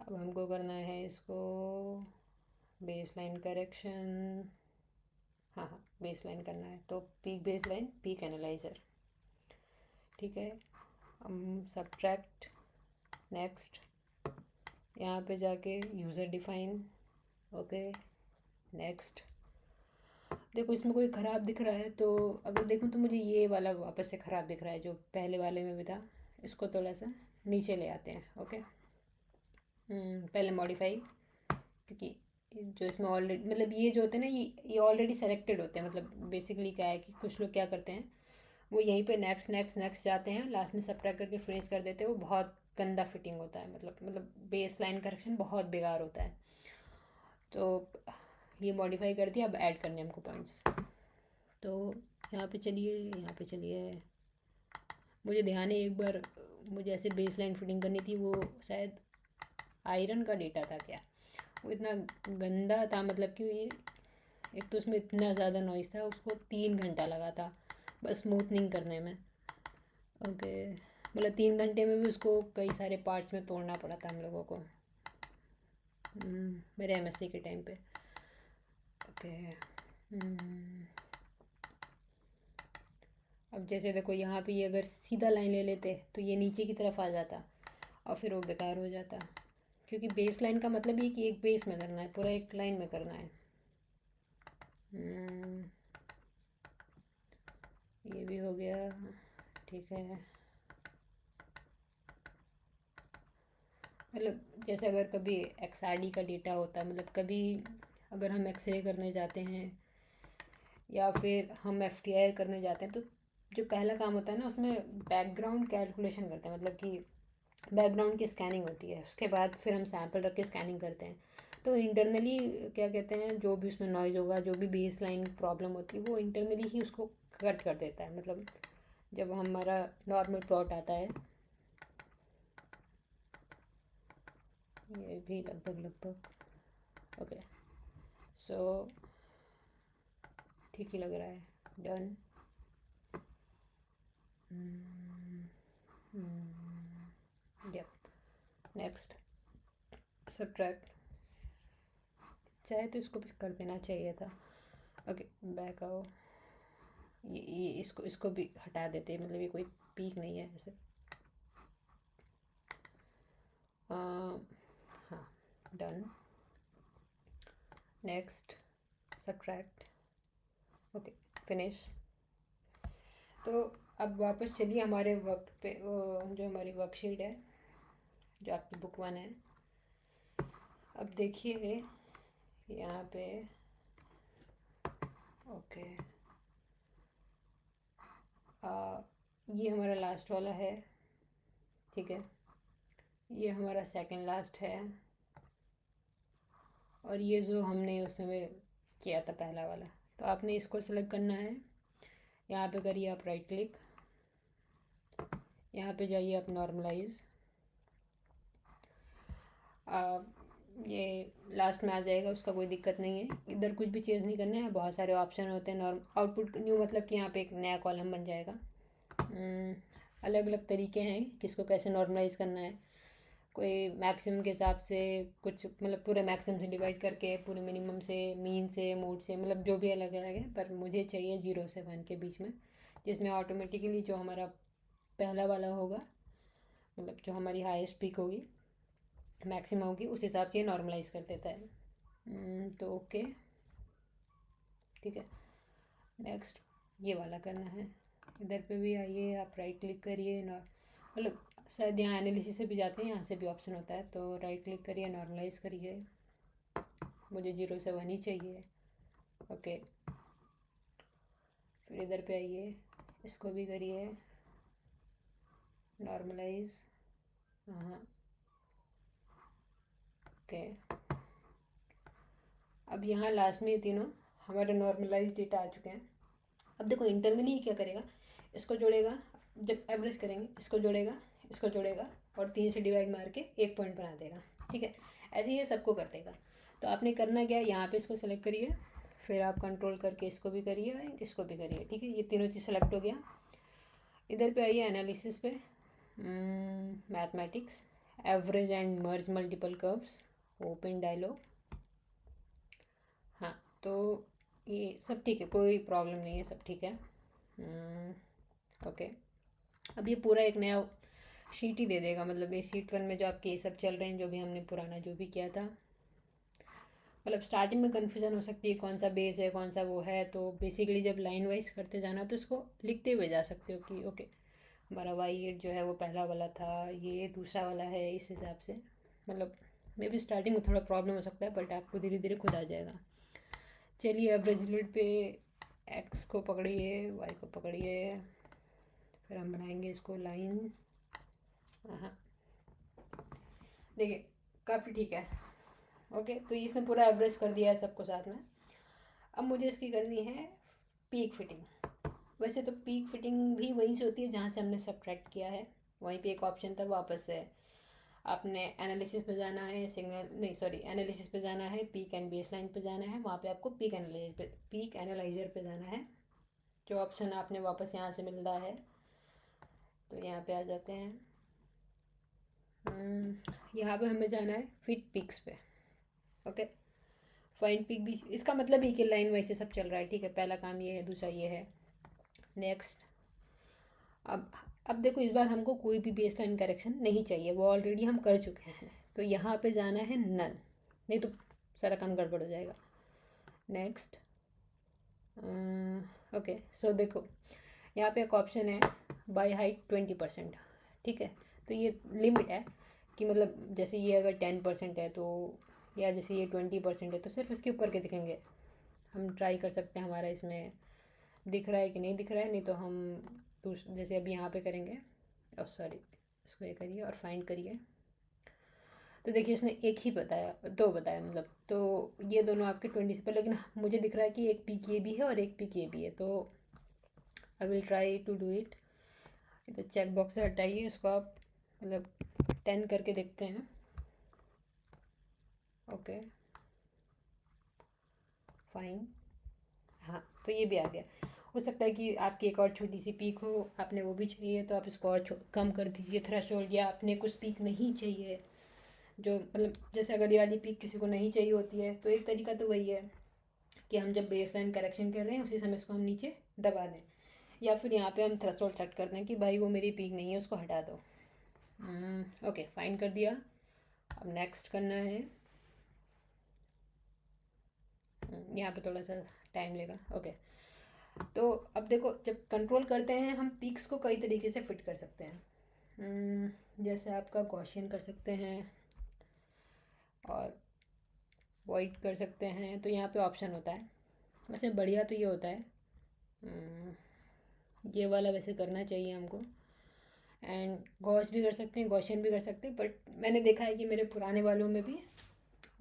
अब हमको करना है इसको बेस लाइन करेक्शन। हाँ हाँ, बेस लाइन करना है तो peak base line peak analyser, ठीक है। सबट्रैक्ट, नेक्स्ट, यहाँ पे जाके यूज़र डिफाइन, ओके नेक्स्ट। देखो इसमें कोई ख़राब दिख रहा है तो अगर देखूँ तो मुझे ये वाला वापस से ख़राब दिख रहा है जो पहले वाले में भी था। इसको थोड़ा सा नीचे ले आते हैं। ओके, पहले मॉडिफाई, क्योंकि जो इसमें ऑलरेडी मतलब ये जो होते हैं ना ये ऑलरेडी सेलेक्टेड होते हैं। मतलब बेसिकली क्या है कि कुछ लोग क्या करते हैं, वो यहीं पे नेक्स्ट नेक्स्ट नेक्स्ट जाते हैं, लास्ट में सबट्रैक्ट करके फिनिश कर देते हैं। वो बहुत गंदा फिटिंग होता है। मतलब बेस लाइन करेक्शन बहुत बेकार होता है। तो ये मॉडिफाई कर दिया, अब ऐड करने हमको पॉइंट्स। तो यहाँ पे चलिए, यहाँ पे चलिए, मुझे ध्यान है एक बार मुझे ऐसे बेस लाइन फिटिंग करनी थी, वो शायद आयरन का डेटा था क्या, वो इतना गंदा था। मतलब कि ये एक तो उसमें इतना ज़्यादा नॉइज़ था, उसको 3 घंटा लगा था बस स्मूथनिंग करने में। ओके, मतलब 3 घंटे में भी उसको कई सारे पार्ट्स में तोड़ना पड़ा था हम लोगों को, मेरे एमएससी के टाइम पे। ओके, अब जैसे देखो यहाँ पे ये अगर सीधा लाइन ले लेते तो ये नीचे की तरफ आ जाता और फिर वो बेकार हो जाता, क्योंकि बेस लाइन का मतलब ये कि एक बेस में करना है, पूरा एक लाइन में करना है। ये भी हो गया, ठीक है। मतलब जैसे अगर कभी एक्सआरडी का डेटा होता है, मतलब कभी अगर हम एक्सरे करने जाते हैं या फिर हम एफटीआई करने जाते हैं, तो जो पहला काम होता है ना उसमें बैकग्राउंड कैलकुलेशन करते हैं। मतलब कि बैकग्राउंड की स्कैनिंग होती है, उसके बाद फिर हम सैंपल रख के स्कैनिंग करते हैं। तो इंटरनली क्या कहते हैं, जो भी उसमें नॉइज़ होगा, जो भी बेस लाइन प्रॉब्लम होती है, वो इंटरनली ही उसको कट कर देता है। मतलब जब हमारा नॉर्मल प्लॉट आता है, ये भी लगभग लगभग ओके, सो ठीक ही लग रहा है। डन। यप, नेक्स्ट, सब्ट्रैक्ट, चाहे तो इसको भी कर देना चाहिए था। ओके, बैक आओ, ये इसको भी हटा देते हैं। मतलब ये कोई पीक नहीं है ऐसे। हाँ, done. Next, subtract, okay, finish. तो अब वापस चलिए हमारे वर्क पे, जो हमारी वर्कशीट है, जो आपकी बुक 1 है। अब देखिए यहाँ पे, ओके, ये हमारा लास्ट वाला है, ठीक है। ये हमारा सेकंड लास्ट है, और ये जो हमने उसमें किया था पहला वाला। तो आपने इसको सेलेक्ट करना है। यहाँ पे करिए आप राइट क्लिक, यहाँ पे जाइए आप नॉर्मलाइज। ये लास्ट में आ जाएगा, उसका कोई दिक्कत नहीं है। इधर कुछ भी चेंज नहीं करना है, बहुत सारे ऑप्शन होते हैं। नॉर्म आउटपुट न्यू मतलब कि यहाँ पे एक नया कॉलम बन जाएगा। अलग अलग तरीके हैं किसको कैसे नॉर्मलाइज करना है। कोई मैक्सिमम के हिसाब से, कुछ मतलब पूरे मैक्सिमम से डिवाइड करके, पूरे मिनिमम से, मीन से, मोड से, मतलब जो भी अलग अलग है। पर मुझे चाहिए 0 से 1 के बीच में, जिसमें ऑटोमेटिकली जो हमारा पहला वाला होगा, मतलब जो हमारी हाईएस्ट पीक होगी, मैक्सिमम होगी, उस हिसाब से ये नॉर्मलाइज कर देता है। तो ओके, ठीक है। नेक्स्ट ये वाला करना है। इधर पे भी आइए, आप राइट क्लिक करिए, मतलब शायद यहाँ एनालिसिस से भी जाते हैं, यहाँ से भी ऑप्शन होता है। तो राइट क्लिक करिए, नॉर्मलाइज करिए। मुझे 0 से 1 ही चाहिए, ओके। फिर इधर पे आइए, इसको भी करिए नॉर्मलाइज, हाँ, ओके। अब यहाँ लास्ट में ये तीनों हमारे नॉर्मलाइज डेटा आ चुके हैं। अब देखो इंटरनली क्या करेगा, इसको जोड़ेगा, जब एवरेज करेंगे इसको जोड़ेगा, इसको जोड़ेगा, और 3 से डिवाइड मार के एक पॉइंट बना देगा, ठीक है। ऐसे ही ये सबको कर देगा। तो आपने करना क्या है, यहाँ पे इसको सेलेक्ट करिए, फिर आप कंट्रोल करके इसको भी करिए, इसको भी करिए, ठीक है। ये तीनों चीज़ सेलेक्ट हो गया। इधर पे आइए एनालिसिस पे, mathematics, average and merge multiple curves, open dialog. हाँ, तो ये सब ठीक है, कोई प्रॉब्लम नहीं है, सब ठीक है। ओके। अब ये पूरा एक नया शीट ही दे देगा, मतलब ये शीट 1 में जो आपके ये सब चल रहे हैं, जो भी हमने पुराना जो भी किया था। मतलब स्टार्टिंग में कन्फ्यूजन हो सकती है कौन सा बेस है कौन सा वो है। तो बेसिकली जब लाइन वाइज करते जाना तो उसको लिखते हुए जा सकते हो कि ओके, हमारा वाई 8 जो है वो पहला वाला था, ये दूसरा वाला है, इस हिसाब से। मतलब मे बी स्टार्टिंग में थोड़ा प्रॉब्लम हो सकता है, बट आपको धीरे धीरे खुद आ जाएगा। चलिए अब रेजल्ट पे एक्स को पकड़िए, वाई को पकड़िए, फिर हम बनाएंगे इसको लाइन। हाँ, देखिए काफ़ी ठीक है, ओके। तो इसने पूरा एवरेज कर दिया है सबको साथ में। अब मुझे इसकी करनी है पीक फिटिंग। वैसे तो पीक फिटिंग भी वहीं से होती है जहाँ से हमने सब्ट्रैक्ट किया है, वहीं पे एक ऑप्शन था, वापस से आपने एनालिसिस पे जाना है, सिग्नल नहीं सॉरी एनालिसिस पे जाना है, पीक एंड बेस लाइन पे जाना है, वहाँ पे आपको पीक एनालाइजर पे जाना है, जो ऑप्शन आपने वापस यहाँ से मिल रहा है। तो यहाँ पे आ जाते हैं, यहाँ पे हमें जाना है फिट पिक्स पे, ओके। फाइंड पिक भी इसका मतलब ही कि लाइन वाइज से सब चल रहा है, ठीक है। पहला काम ये है, दूसरा ये है। नेक्स्ट, अब अब देखो इस बार हमको कोई भी बेस लाइन करेक्शन नहीं चाहिए, वो ऑलरेडी हम कर चुके हैं। तो यहाँ पे जाना है नल, नहीं तो सारा काम गड़बड़ हो जाएगा। Next, okay. सो देखो यहाँ पे एक ऑप्शन है बाई हाइट 20%, ठीक है। तो ये लिमिट है कि मतलब जैसे ये अगर 10% है तो, या जैसे ये 20% है तो सिर्फ इसके ऊपर के दिखेंगे। हम ट्राई कर सकते हैं हमारा इसमें दिख रहा है कि नहीं दिख रहा है, नहीं तो हम जैसे अभी यहाँ पे करेंगे, और सॉरी इसको ये करिए और फाइंड करिए। तो देखिए इसने एक ही बताया, दो बताया मतलब, तो ये दोनों आपके 20 से पर, लेकिन मुझे दिख रहा है कि एक पीक ये भी है और एक पीक ये भी है। तो I will try to do it. तो चेक बॉक्स से हटाइए इसको, आप मतलब 10 करके देखते हैं, ओके फाइन। हाँ, तो ये भी आ गया। हो सकता है कि आपकी एक और छोटी सी पीक हो, आपने वो भी चाहिए, तो आप इसको और कम कर दीजिए थ्रेशोल्ड, या आपने कुछ पीक नहीं चाहिए जो मतलब जैसे अगर ये वाली पीक किसी को नहीं चाहिए होती है, तो एक तरीका तो वही है कि हम जब बेस लाइन करेक्शन कर रहे हैं उसी समय इसको हम नीचे दबा दें, या फिर यहाँ पे हम थ्रेशोल्ड सेट कर दें कि भाई वो मेरी पीक नहीं है, उसको हटा दो। ओके, फाइन कर दिया। अब नेक्स्ट करना है, यहाँ पे थोड़ा सा टाइम लेगा। ओके, तो अब देखो, जब कंट्रोल करते हैं हम पीक्स को कई तरीके से फिट कर सकते हैं। जैसे आपका गॉसियन कर सकते हैं और वाइट कर सकते हैं, तो यहाँ पे ऑप्शन होता है। वैसे बढ़िया तो ये होता है, ये वाला वैसे करना चाहिए हमको। एंड गॉस भी कर सकते हैं, गॉसियन भी कर सकते हैं, बट मैंने देखा है कि मेरे पुराने वालों में भी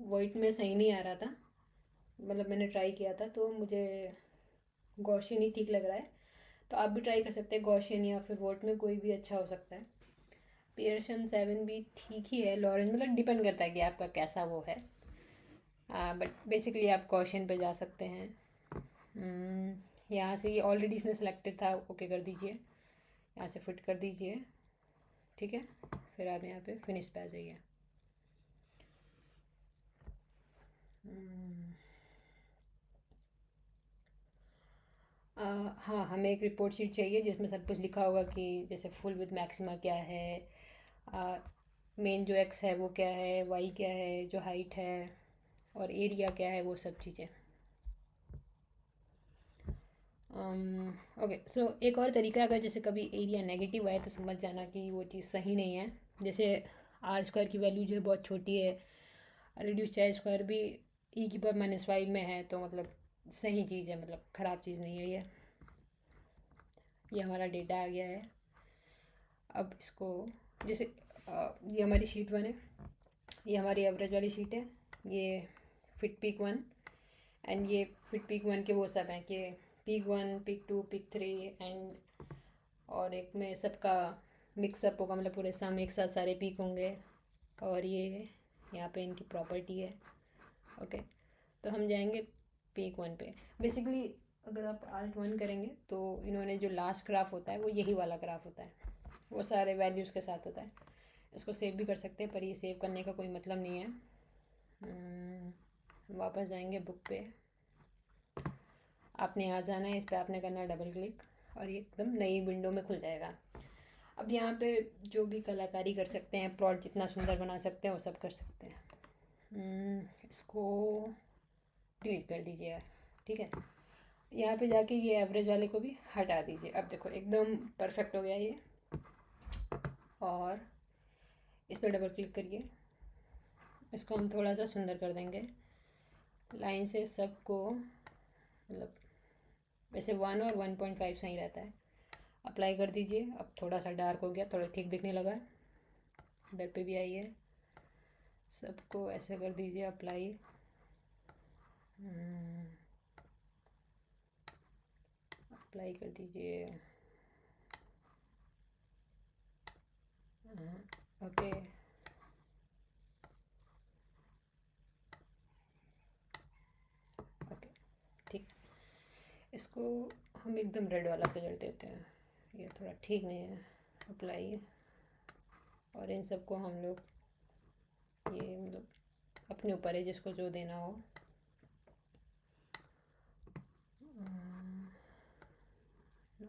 वाइट में सही नहीं आ रहा था। मतलब मैंने ट्राई किया था तो मुझे गॉसियन ही ठीक लग रहा है। तो आप भी ट्राई कर सकते हैं गॉसियन, या फिर वोट में कोई भी अच्छा हो सकता है। पियर्सन 7 भी ठीक ही है। लॉरेंस मतलब डिपेंड करता है कि आपका कैसा वो है, बट बेसिकली आप गॉसियन पे जा सकते हैं। यहाँ से ये ऑलरेडी इसने सेलेक्टेड था, ओके कर दीजिए, यहाँ से फिट कर दीजिए, ठीक है। फिर आप यहाँ पे फिनिश पे आ जाइए। हाँ, हमें एक रिपोर्ट शीट चाहिए जिसमें सब कुछ लिखा होगा कि जैसे फुल विथ मैक्सिमा क्या है, मेन जो एक्स है वो क्या है, वाई क्या है, जो हाइट है, और एरिया क्या है, वो सब चीज़ें। ओके, सो एक और तरीका, अगर जैसे कभी एरिया नेगेटिव आए तो समझ जाना कि वो चीज़ सही नहीं है। जैसे आर स्क्वायर की वैल्यू जो है बहुत छोटी है, रिड्यूस चाहे स्क्वायर भी e⁻⁵ में है, तो मतलब सही चीज़ है, मतलब ख़राब चीज़ नहीं है ये हमारा डेटा आ गया है। अब इसको जैसे ये हमारी शीट 1 है, ये हमारी एवरेज वाली शीट है, ये फिट पीक 1, एंड ये फिट पीक 1 के वो सब हैं कि पीक 1, पीक 2, पीक 3, एंड और एक में सबका मिक्सअप होगा, मतलब पूरे सम एक साथ सारे पीक होंगे। और ये यहाँ पे इनकी प्रॉपर्टी है। ओके, तो हम जाएंगे पीक 1 पे। बेसिकली अगर आप Alt 1 करेंगे तो इन्होंने जो लास्ट ग्राफ होता है वो यही वाला ग्राफ होता है, वो सारे वैल्यूज़ के साथ होता है। इसको सेव भी कर सकते हैं, पर ये सेव करने का कोई मतलब नहीं है। वापस जाएंगे बुक पे, आपने यहाँ जाना है, इस पर आपने करना है डबल क्लिक, और ये एकदम नई विंडो में खुल जाएगा। अब यहाँ पे जो भी कलाकारी कर सकते हैं, प्लॉट जितना सुंदर बना सकते हैं वो सब कर सकते हैं। इसको डिलीट कर दीजिए, ठीक है। यहाँ पे जाके ये एवरेज वाले को भी हटा दीजिए। अब देखो एकदम परफेक्ट हो गया ये। और इस पर डबल क्लिक करिए, इसको हम थोड़ा सा सुंदर कर देंगे। लाइन से सबको, मतलब वैसे 1 और 1.5 सही रहता है। अप्लाई कर दीजिए। अब थोड़ा सा डार्क हो गया, थोड़ा ठीक दिखने लगा। इधर पे भी आइए, सबको ऐसे कर दीजिए अप्लाई। अप्लाई कर दीजिए। ओके, ओके, ठीक। इसको हम एकदम रेड वाला कलर देते हैं, ये थोड़ा ठीक नहीं है। अप्लाई, और इन सबको हम लोग, ये मतलब अपने ऊपर है जिसको जो देना हो। ये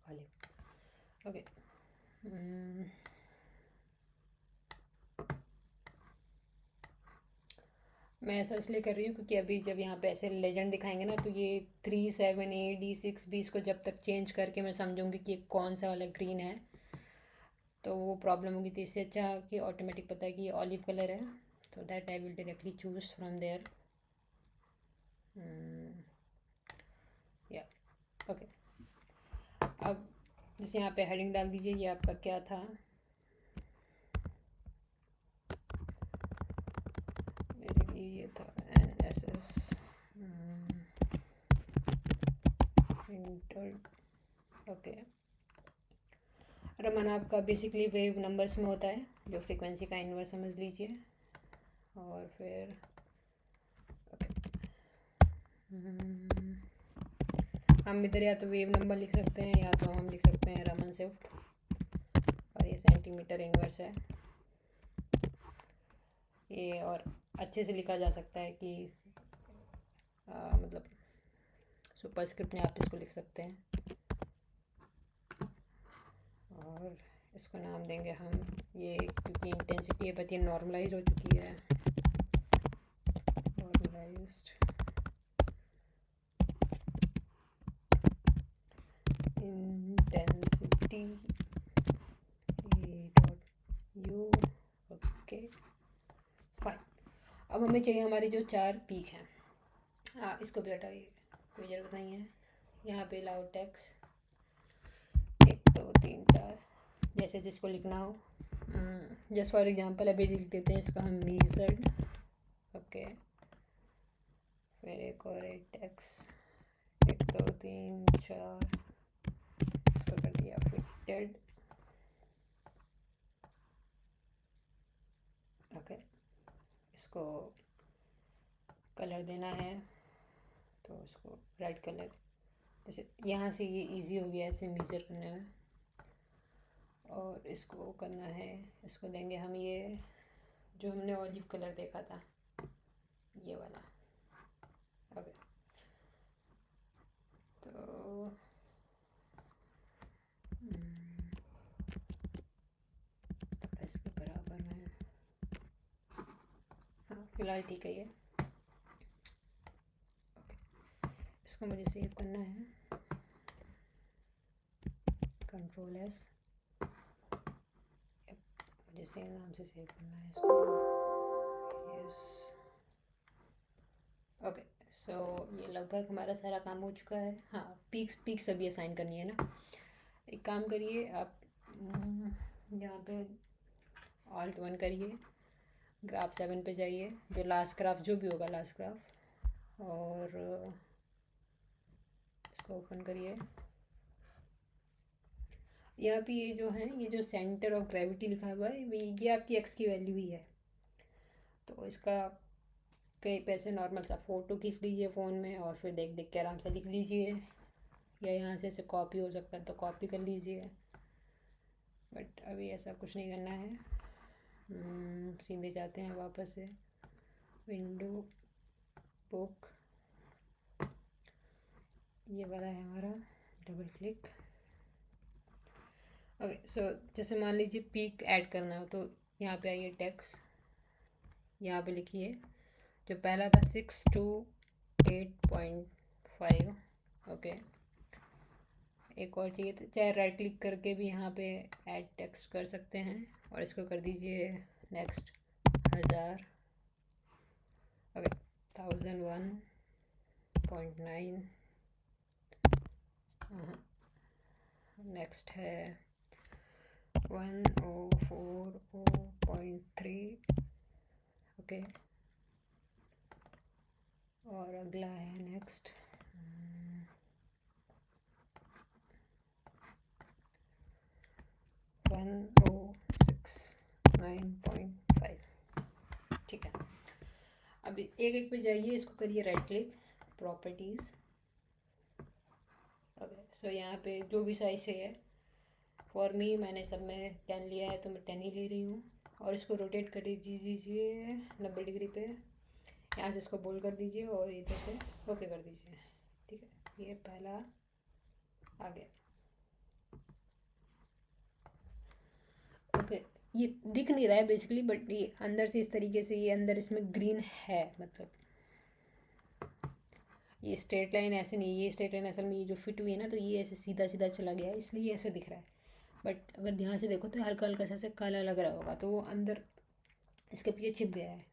खाली, ओके। मैं ऐसा इसलिए कर रही हूँ क्योंकि अभी जब यहाँ पे ऐसे लेजेंड दिखाएंगे ना, तो ये 3, 7, 8, D6 भी इसको जब तक चेंज करके मैं समझूंगी कि कौन सा वाला ग्रीन है, तो वो प्रॉब्लम होगी। तो इससे अच्छा कि ऑटोमेटिक पता है कि ये ऑलिव कलर है, तो that I will directly choose from there. या ओके, अब जैसे यहाँ पे हेडिंग डाल दीजिए, ये आपका क्या था, मेरे लिए ये था NSS सेंटर्ड। ओके, रमन आपका बेसिकली वेव नंबर्स में होता है, जो फ्रीक्वेंसी का इन्वर्स समझ लीजिए। और फिर हम इधर या तो वेव नंबर लिख सकते हैं, या तो हम लिख सकते हैं रमन शिफ्ट, और ये सेंटीमीटर इन्वर्स है ये। और अच्छे से लिखा जा सकता है कि मतलब सुपरस्क्रिप्ट में आप इसको लिख सकते हैं। और इसको नाम देंगे हम, ये क्योंकि इंटेंसिटी है बट ये नॉर्मलाइज हो चुकी है, normalised intensity u। Okay fine. अब हमें चाहिए हमारे जो 4 पीक हैं। हाँ, इसको भी हटाइए, कोई ज़रूरत नहीं है। यहाँ पे लाओ टेक्स 1 2 3 4 जैसे जिसको लिखना हो। जस्ट फॉर एग्जांपल अभी लिख देते हैं इसको हम मीजर्ड। ओके, फिर एक और टेक्स 1 2 3 4, इसको कर दिया फिटेड। ओके, इसको कलर देना है तो इसको रेड कलर, जैसे यहाँ से ये इजी हो गया ऐसे मेजर करने में। और इसको करना है, इसको देंगे हम ये जो हमने ऑलिव कलर देखा था, ये वाला। ओके, तो इसके बराबर में, हाँ फिलहाल ठीक है ये। ओके, इसको मुझे सेव करना है, कंट्रोल एस, मुझे सेम नाम से सेव करना है इसको। Yes, okay. सो ये लगभग हमारा सारा काम हो चुका है। हाँ, पीक्स अभी असाइन करनी है ना। एक काम करिए आप, यहाँ पे ऑल्ट 1 करिए, ग्राफ 7 पे जाइए, जो लास्ट ग्राफ जो भी होगा लास्ट ग्राफ, और इसको ओपन करिए। यहाँ पे ये जो है, ये जो सेंटर ऑफ ग्रेविटी लिखा हुआ है, ये आपकी एक्स की वैल्यू ही है। तो इसका कहीं पे ऐसे नॉर्मल सा फ़ोटो खींच लीजिए फ़ोन में, और फिर देख देख के आराम से लिख लीजिए, या यहाँ से ऐसे कॉपी हो सकता है तो कॉपी कर लीजिए, बट अभी ऐसा कुछ नहीं करना है। सीधे जाते हैं वापस से विंडो, बुक, ये वाला है हमारा, डबल क्लिक। ओके, सो जैसे मान लीजिए पीक ऐड करना हो तो यहाँ पे आइए, टेक्स्ट, यहाँ पे लिखिए जो पहला था 6 to 8.5। ओके, एक और चाहिए तो चाहे राइट क्लिक करके भी यहाँ पे ऐड टेक्स्ट कर सकते हैं, और इसको कर दीजिए नेक्स्ट 1000। ओके, 1001.9। नेक्स्ट है 1040.3। ओके, और अगला है नेक्स्ट 1069.5। ठीक है, अब एक एक पे जाइए, इसको करिए राइट क्लिक, प्रॉपर्टीज़। ओके, सो यहाँ पे जो भी साइज है, फॉर मी मैंने सब में 10 लिया है तो मैं 10 ही ले रही हूँ। और इसको रोटेट कर दीजिए 90 डिग्री पे, यहाँ से इसको बोल्ड कर दीजिए और इधर से ओके कर दीजिए। ठीक है, ये पहला आ गया। ओके, ये दिख नहीं रहा है बेसिकली, बट ये अंदर से इस तरीके से, ये अंदर इसमें ग्रीन है, मतलब ये स्ट्रेट लाइन ऐसे नहीं, ये स्ट्रेट लाइन असल में ये जो फिट हुई है ना, तो ये ऐसे सीधा सीधा चला गया है, इसलिए ऐसे दिख रहा है। बट अगर ध्यान से देखो तो हल्का हल्का सा ऐसे काला लग रहा होगा, तो वो अंदर इसके पीछे छिप गया है।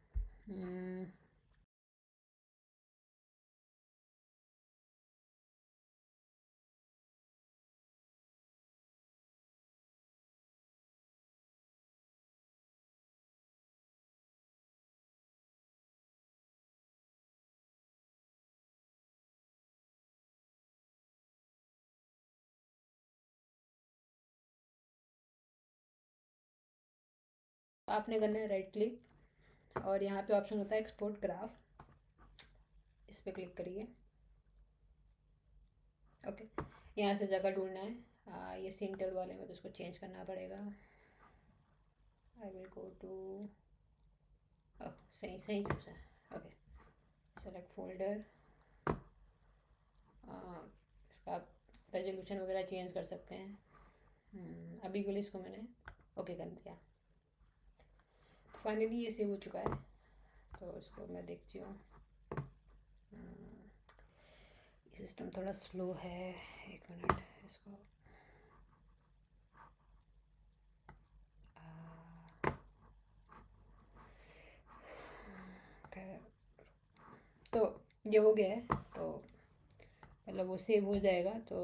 आपने करना है राइट क्लिक, और यहाँ पे ऑप्शन होता है एक्सपोर्ट ग्राफ, इस पर क्लिक करिए। ओके, यहाँ से जगह ढूंढना है, ये सेंटर वाले में तो उसको चेंज करना पड़ेगा। आई विल गो टू, सही सही चूज़ है। ओके, सेलेक्ट फोल्डर, इसका आप रेजोल्यूशन वगैरह चेंज कर सकते हैं। अभी के लिए इसको मैंने ओके कर दिया। तो फाइनली ये सेव हो चुका है, तो इसको मैं देखती हूँ। ये सिस्टम थोड़ा स्लो है, 1 मिनट इसको। खैर, तो ये हो गया है, तो मतलब वो सेव हो जाएगा। तो